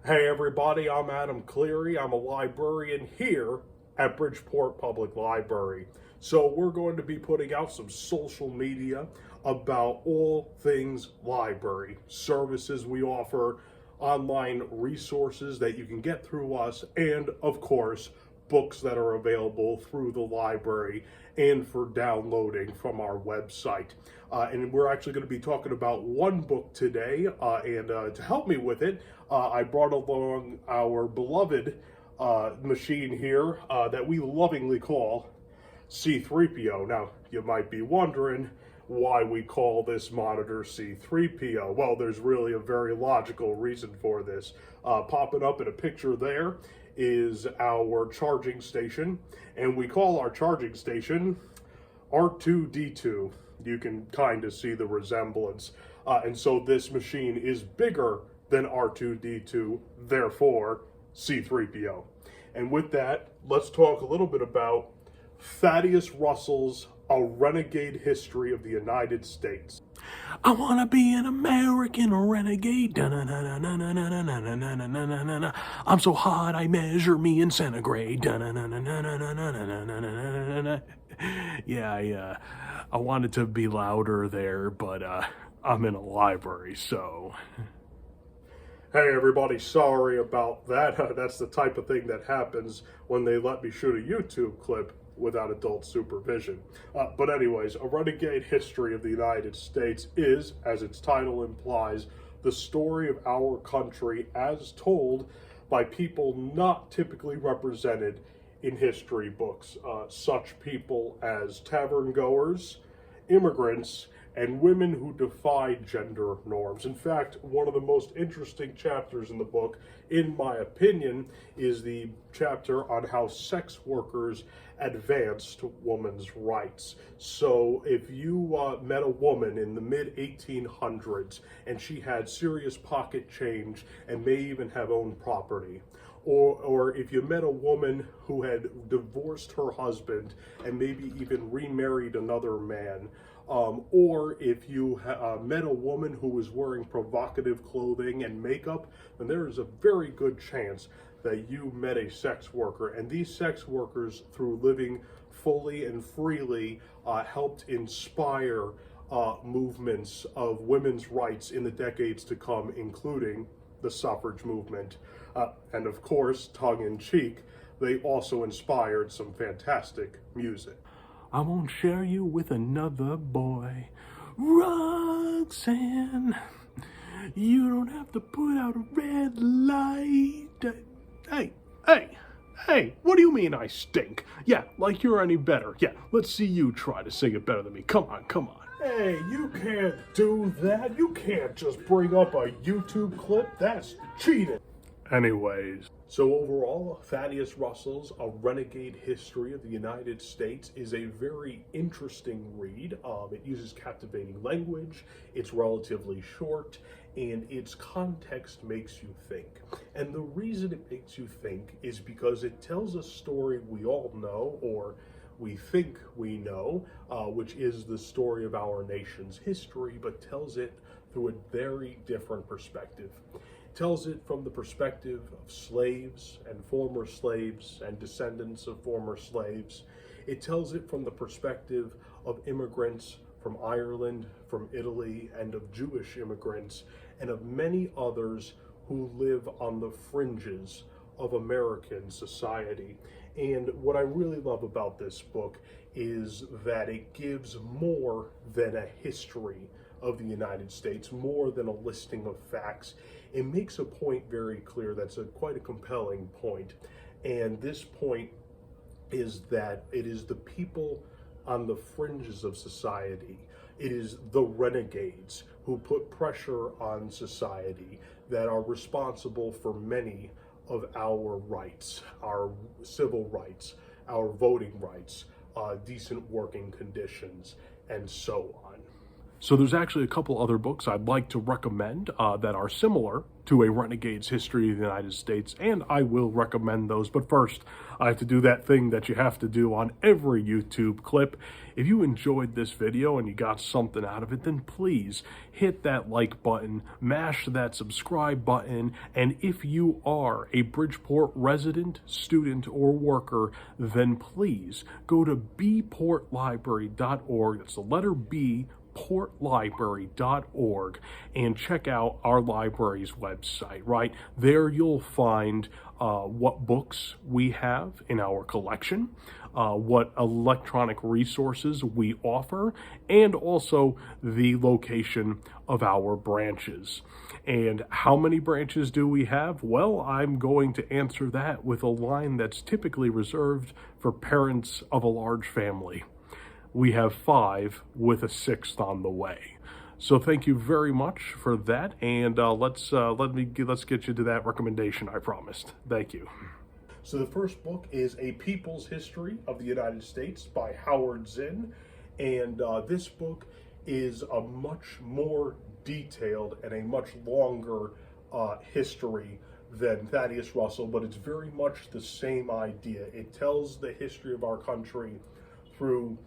Hey everybody, I'm Cleri. I'm a librarian here at Bridgeport Public Library. So we're going to be putting out some social media about all things library, services we offer, online resources that you can get through us, and of course, books that are available through the library and for downloading from our website. And we're actually going to be talking about one book today, and to help me with it, I brought along our beloved machine here that we lovingly call C3PO. Now, you might be wondering why we call this monitor C3PO. Well, there's really a very logical reason for this. Popping up in a picture there is our charging station, and we call our charging station R2D2. You can kind of see the resemblance. And so this machine is bigger than R2D2, therefore C3PO. And with that, let's talk a little bit about Thaddeus Russell's A Renegade History of the United States. I wanna be an American renegade. I'm so hot I measure me in centigrade. Yeah, I wanted to be louder there, but I'm in a library, so. Hey everybody, sorry about that. That's the type of thing that happens when they let me shoot a YouTube clip without adult supervision. But anyways, A Renegade History of the United States is, as its title implies, the story of our country as told by people not typically represented in history books, such people as tavern goers, immigrants, and women who defied gender norms. In fact, one of the most interesting chapters in the book, in my opinion, is the chapter on how sex workers advanced women's rights. So if you met a woman in the mid-1800s and she had serious pocket change and may even have owned property, or if you met a woman who had divorced her husband and maybe even remarried another man, or if you met a woman who was wearing provocative clothing and makeup, then there is a very good chance that you met a sex worker. And these sex workers, through living fully and freely, helped inspire movements of women's rights in the decades to come, including the suffrage movement. And of course, tongue-in-cheek, they also inspired some fantastic music. I won't share you with another boy. Roxanne, you don't have to put out a red light. Hey, what do you mean I stink? Yeah, like you're any better. Yeah, let's see you try to sing it better than me. Come on. Hey, you can't do that. You can't just bring up a YouTube clip. That's cheating. Anyways. So overall, Thaddeus Russell's A Renegade History of the United States is a very interesting read. It uses captivating language, it's relatively short, and its context makes you think. And the reason it makes you think is because it tells a story we all know, or we think we know, which is the story of our nation's history, but tells it through a very different perspective. Tells it from the perspective of slaves and former slaves and descendants of former slaves. It tells it from the perspective of immigrants from Ireland, from Italy, and of Jewish immigrants, and of many others who live on the fringes of American society. And what I really love about this book is that it gives more than a history of the United States, more than a listing of facts. It makes a point very clear that's quite a compelling point. And this point is that it is the people on the fringes of society, it is the renegades who put pressure on society that are responsible for many of our rights, our civil rights, our voting rights, decent working conditions, and so on. So there's actually a couple other books I'd like to recommend that are similar to A Renegade's History of the United States, and I will recommend those. But first, I have to do that thing that you have to do on every YouTube clip. If you enjoyed this video and you got something out of it, then please hit that like button, mash that subscribe button, and if you are a Bridgeport resident, student, or worker, then please go to bportlibrary.org. That's the letter B, portlibrary.org, and check out our library's website. Right there you'll find what books we have in our collection, what electronic resources we offer, and also the location of our branches. And how many branches do we have? Well, I'm going to answer that with a line that's typically reserved for parents of a large family. We have 5 with a 6th on the way. So thank you very much for that, and let's get you to that recommendation I promised. Thank you. So the first book is A People's History of the United States by Howard Zinn, and this book is a much more detailed and a much longer history than Thaddeus Russell, but it's very much the same idea. It tells the history of our country through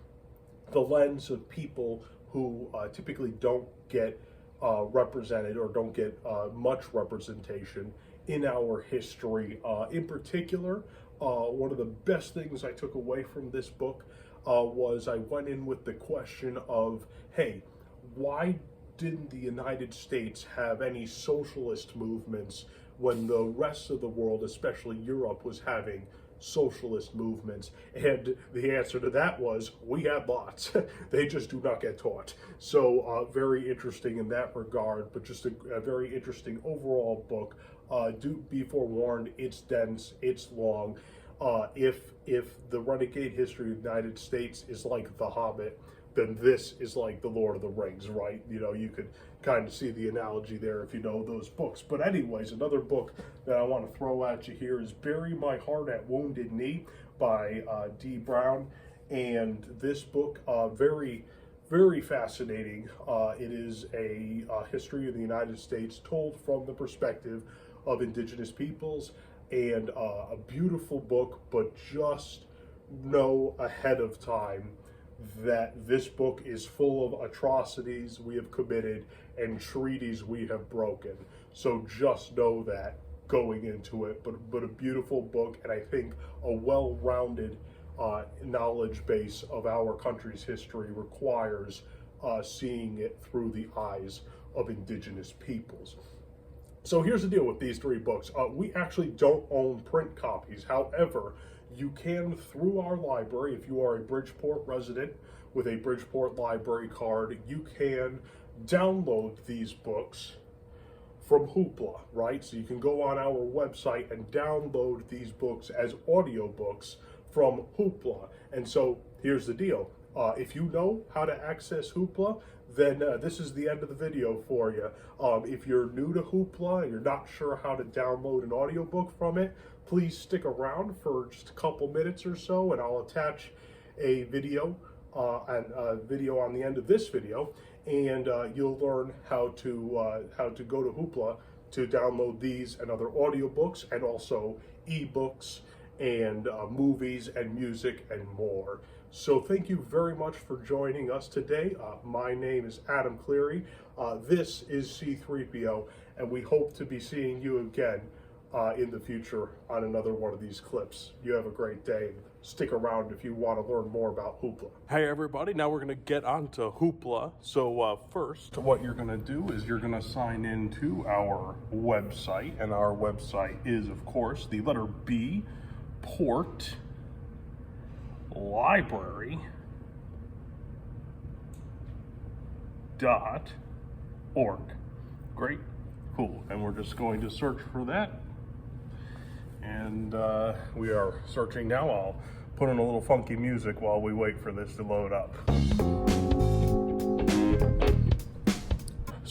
the lens of people who typically don't get represented or don't get much representation in our history. In particular, one of the best things I took away from this book was I went in with the question of, hey, why didn't the United States have any socialist movements when the rest of the world, especially Europe, was having socialist movements? And the answer to that was, we had lots. They just do not get taught. So very interesting in that regard, but just a very interesting overall book. Do be forewarned, it's dense, it's long. If the Renegade History of the United States is like The Hobbit, then this is like The Lord of the Rings, right? You know, you could kind of see the analogy there if you know those books. But anyways, another book that I want to throw at you here is Bury My Heart at Wounded Knee by D. Brown. And this book, very, very fascinating. It is a history of the United States told from the perspective of indigenous peoples, and a beautiful book, but just know ahead of time that this book is full of atrocities we have committed and treaties we have broken. So just know that going into it, but a beautiful book, and I think a well-rounded knowledge base of our country's history requires seeing it through the eyes of indigenous peoples. So here's the deal with these 3 books. We actually don't own print copies. However, you can, through our library, if you are a Bridgeport resident with a Bridgeport library card, you can download these books from Hoopla, right? So you can go on our website and download these books as audiobooks from Hoopla. And so here's the deal. If you know how to access Hoopla, then this is the end of the video for you. If you're new to Hoopla and you're not sure how to download an audiobook from it, please stick around for just a couple minutes or so, and I'll attach a video on the end of this video, and you'll learn how to go to Hoopla to download these and other audiobooks, and also ebooks and movies and music and more. So thank you very much for joining us today. My name is Adam Cleri. This is C3PO, and we hope to be seeing you again in the future on another one of these clips. You have a great day. Stick around if you want to learn more about Hoopla. Hey everybody, now we're going to get on to Hoopla. So first, what you're going to do is you're going to sign into our website, and our website is, of course, the letter B, Port library.org. Great, cool, and we're just going to search for that, and we are searching now. I'll put in a little funky music while we wait for this to load up.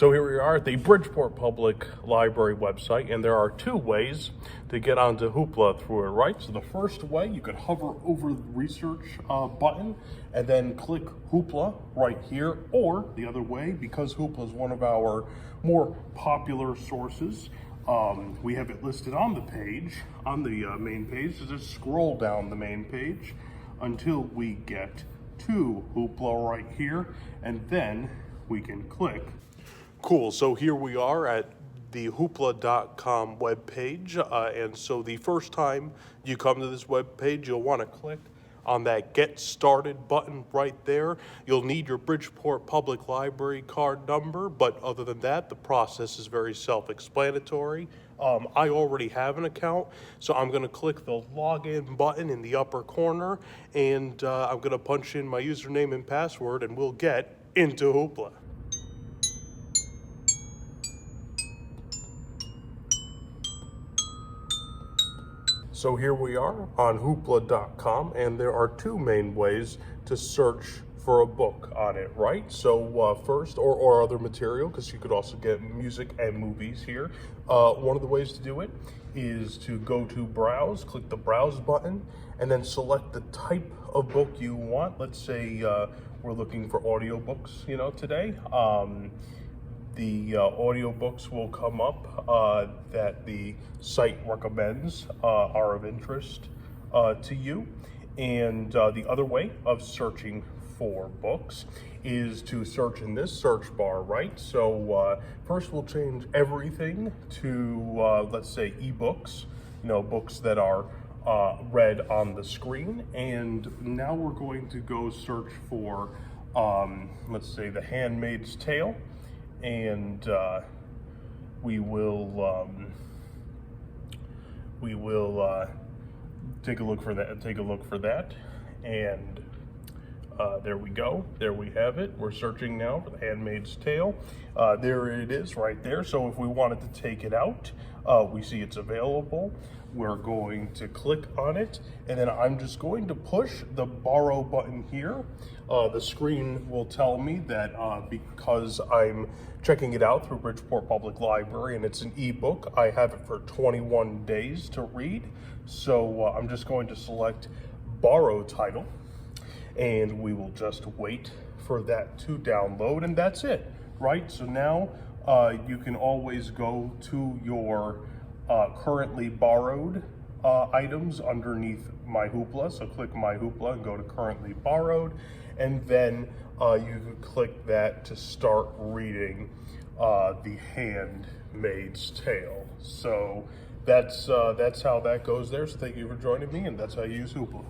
So here we are at the Bridgeport Public Library website, and there are two ways to get onto Hoopla through it, right? So the first way, you could hover over the research button and then click Hoopla right here, or the other way, because Hoopla is one of our more popular sources, we have it listed on the page, on the main page. So just scroll down the main page until we get to Hoopla right here, and then we can click. Cool, so here we are at the hoopla.com webpage, and so the first time you come to this webpage, you'll want to click on that Get Started button right there. You'll need your Bridgeport Public Library card number, but other than that, the process is very self-explanatory. I already have an account, so I'm going to click the login button in the upper corner, and I'm going to punch in my username and password, and we'll get into Hoopla. So here we are on hoopla.com, and there are two main ways to search for a book on it, right? So first, or other material, because you could also get music and movies here. One of the ways to do it is to go to Browse, click the Browse button, and then select the type of book you want. Let's say we're looking for audiobooks, today. The audiobooks will come up that the site recommends are of interest to you. And the other way of searching for books is to search in this search bar, right? So first we'll change everything to, let's say, ebooks, books that are read on the screen. And now we're going to go search for, let's say, The Handmaid's Tale. And we will take a look for that. And there we go. There we have it. We're searching now for The Handmaid's Tale. There it is right there. So if we wanted to take it out, we see it's available. We're going to click on it, and then I'm just going to push the borrow button here. The screen will tell me that because I'm checking it out through Bridgeport Public Library and it's an ebook, I have it for 21 days to read. So I'm just going to select borrow title, and we will just wait for that to download, and that's it, right? So now you can always go to your currently borrowed items underneath My Hoopla. So click My Hoopla and go to currently borrowed, and then you can click that to start reading The Handmaid's Tale. So that's how that goes there. So thank you for joining me, and that's how you use Hoopla.